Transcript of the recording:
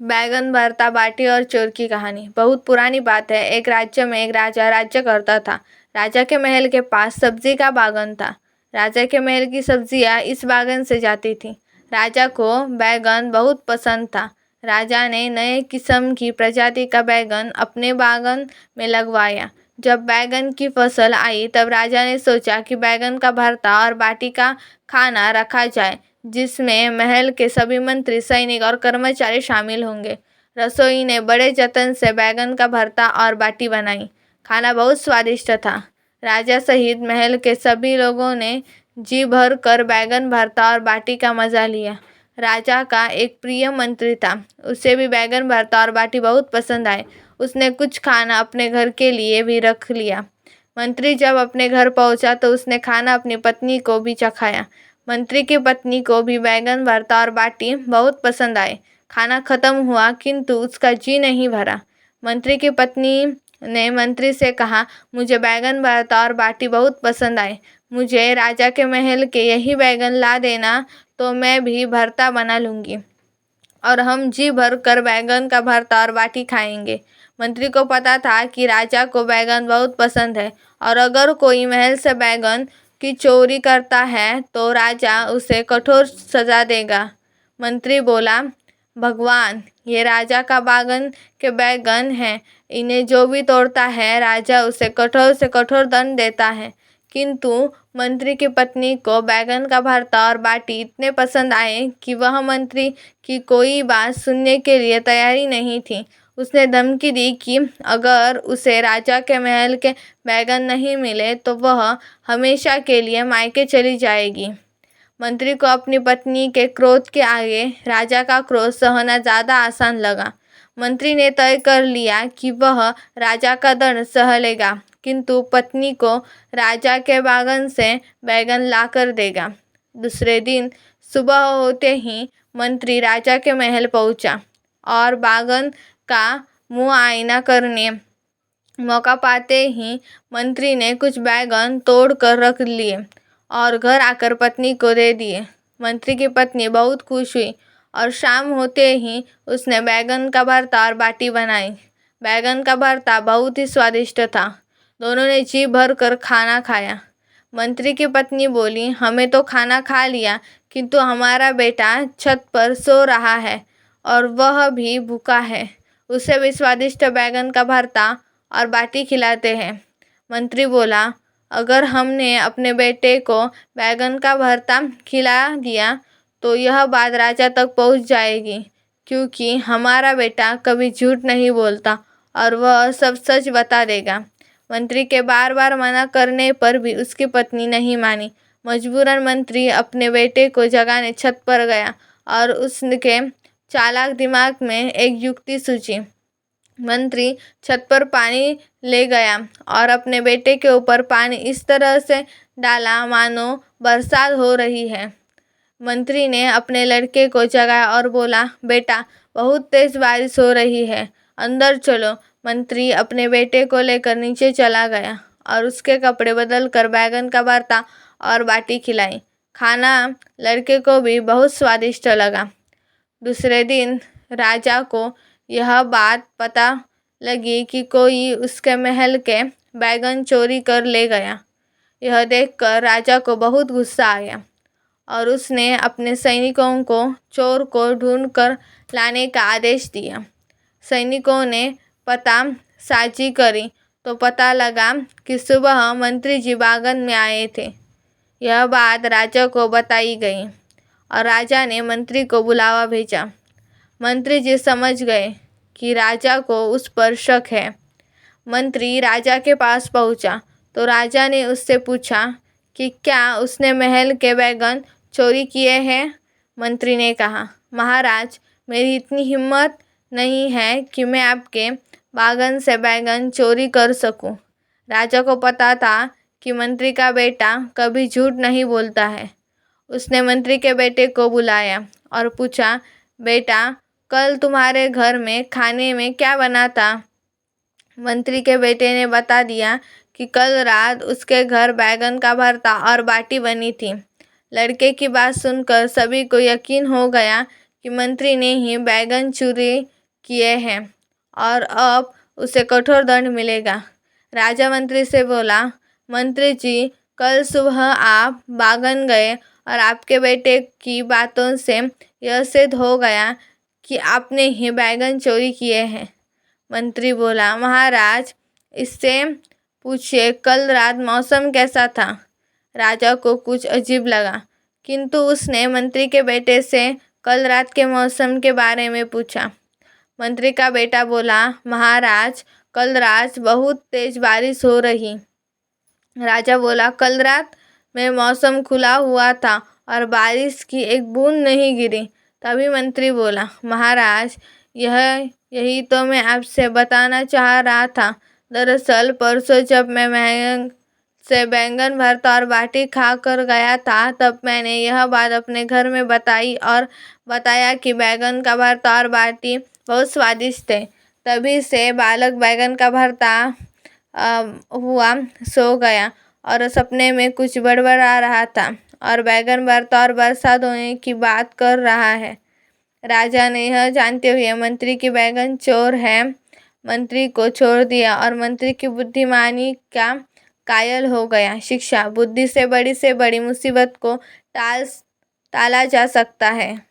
बैगन भरता, बाटी और चोर की कहानी। बहुत पुरानी बात है। एक राज्य में एक राजा राज्य करता था। राजा के महल के पास सब्जी का बागान था। राजा के महल की सब्जियां इस बागान से जाती थीं। राजा को बैगन बहुत पसंद था। राजा ने नए किस्म की प्रजाति का बैगन अपने बागान में लगवाया। जब बैगन की फसल आई तब राजा ने सोचा कि बैगन का भरता और बाटी का खाना रखा जाए, जिसमें महल के सभी मंत्री, सैनिक और कर्मचारी शामिल होंगे। रसोई ने बड़े जतन से बैगन का भरता और बाटी बनाई। खाना बहुत स्वादिष्ट था। राजा सहित महल के सभी लोगों ने जी भर कर बैगन भरता और बाटी का मजा लिया। राजा का एक प्रिय मंत्री था। उसे भी बैगन भरता और बाटी बहुत पसंद आए। उसने कुछ खाना अपने घर के लिए भी रख लिया। मंत्री जब अपने घर पहुंचा तो उसने खाना अपनी पत्नी को भी चखाया। मंत्री की पत्नी को भी बैगन भरता और बाटी बहुत पसंद आए। खाना खत्म हुआ किंतु उसका जी नहीं भरा। मंत्री की पत्नी ने मंत्री से कहा, मुझे बैगन भरता और बाटी बहुत पसंद आए। मुझे राजा के महल के यही बैगन ला देना तो मैं भी भरता बना लूंगी और हम जी भर कर बैगन का भरता और बाटी खाएंगे। मंत्री को पता था कि राजा को बैगन बहुत पसंद है और अगर कोई महल से बैगन की चोरी करता है तो राजा उसे कठोर सजा देगा। मंत्री बोला, भगवान, ये राजा का बागान के बैगन हैं। इन्हें जो भी तोड़ता है राजा उसे कठोर से कठोर दंड देता है। किंतु मंत्री की पत्नी को बैगन का भरता और बाटी इतने पसंद आए कि वह मंत्री की कोई बात सुनने के लिए तैयारी नहीं थी। उसने धमकी दी कि अगर उसे राजा के महल के बैगन नहीं मिले तो वह हमेशा के लिए मायके चली जाएगी। मंत्री को अपनी पत्नी के क्रोध के आगे राजा का क्रोध सहना ज़्यादा आसान लगा। मंत्री ने तय कर लिया कि वह राजा का दंड सह लेगा, किंतु पत्नी को राजा के बागान से बैगन लाकर देगा। दूसरे दिन सुबह होते ही मंत्री राजा के महल पहुंचा और बागान का मुआयना करने मौका पाते ही मंत्री ने कुछ बैगन तोड़ कर रख लिए और घर आकर पत्नी को दे दिए। मंत्री की पत्नी बहुत खुश हुई और शाम होते ही उसने बैगन का भरता और बाटी बनाई। बैगन का भरता बहुत ही स्वादिष्ट था। दोनों ने जी भर कर खाना खाया। मंत्री की पत्नी बोली, हमें तो खाना खा लिया, किंतु हमारा बेटा छत पर सो रहा है और वह भी भूखा है। उसे भी स्वादिष्ट बैगन का भरता और बाटी खिलाते हैं। मंत्री बोला, अगर हमने अपने बेटे को बैगन का भरता खिला दिया तो यह बात राजा तक पहुंच जाएगी, क्योंकि हमारा बेटा कभी झूठ नहीं बोलता और वह सब सच बता देगा। मंत्री के बार बार मना करने पर भी उसकी पत्नी नहीं मानी। मजबूरन मंत्री अपने बेटे को जगाने छत पर गया और उसके चालाक दिमाग में एक युक्ति सूझी। मंत्री छत पर पानी ले गया और अपने बेटे के ऊपर पानी इस तरह से डाला मानो बरसात हो रही है। मंत्री ने अपने लड़के को जगाया और बोला, बेटा, बहुत तेज बारिश हो रही है, अंदर चलो। मंत्री अपने बेटे को लेकर नीचे चला गया और उसके कपड़े बदल कर बैगन का भरता और बाटी खिलाई। खाना लड़के को भी बहुत स्वादिष्ट लगा। दूसरे दिन राजा को यह बात पता लगी कि कोई उसके महल के बैगन चोरी कर ले गया। यह देखकर राजा को बहुत गुस्सा आया और उसने अपने सैनिकों को चोर को ढूंढ कर लाने का आदेश दिया। सैनिकों ने पता साजी करी तो पता लगा कि सुबह मंत्री जी बागान में आए थे। यह बात राजा को बताई गई और राजा ने मंत्री को बुलावा भेजा। मंत्री जी समझ गए कि राजा को उस पर शक है। मंत्री राजा के पास पहुंचा तो राजा ने उससे पूछा कि क्या उसने महल के बैगन चोरी किए हैं। मंत्री ने कहा, महाराज, मेरी इतनी हिम्मत नहीं है कि मैं आपके बागान से बैगन चोरी कर सकूं। राजा को पता था कि मंत्री का बेटा कभी झूठ नहीं बोलता है। उसने मंत्री के बेटे को बुलाया और पूछा, बेटा, कल तुम्हारे घर में खाने में क्या बना था। मंत्री के बेटे ने बता दिया कि कल रात उसके घर बैगन का भरता और बाटी बनी थी। लड़के की बात सुनकर सभी को यकीन हो गया कि मंत्री ने ही बैगन चोरी किए हैं और अब उसे कठोर दंड मिलेगा। राजा मंत्री से बोला, मंत्री जी, कल सुबह आप बागन गए और आपके बेटे की बातों से यह सिद्ध हो गया कि आपने ही बैगन चोरी किए हैं। मंत्री बोला, महाराज, इससे पूछिए कल रात मौसम कैसा था। राजा को कुछ अजीब लगा, किंतु उसने मंत्री के बेटे से कल रात के मौसम के बारे में पूछा। मंत्री का बेटा बोला, महाराज, कल रात बहुत तेज बारिश हो रही। राजा बोला, कल रात में मौसम खुला हुआ था और बारिश की एक बूंद नहीं गिरी। तभी मंत्री बोला, महाराज, यही तो मैं आपसे बताना चाह रहा था। दरअसल परसों जब मैं महंग से बैंगन भरता और बाटी खा कर गया था, तब मैंने यह बात अपने घर में बताई और बताया कि बैंगन का भरता और बाटी बहुत स्वादिष्ट थे। तभी से बालक बैंगन का भरता हुआ सो गया और सपने में कुछ बड़बड़ा रहा था और बैंगन भरता और बरसात होने की बात कर रहा है। राजा ने यह जानते हुए मंत्री की बैंगन चोर है मंत्री को छोड़ दिया और मंत्री की बुद्धिमानी का कायल हो गया। शिक्षा, बुद्धि से बड़ी मुसीबत को टाला जा सकता है।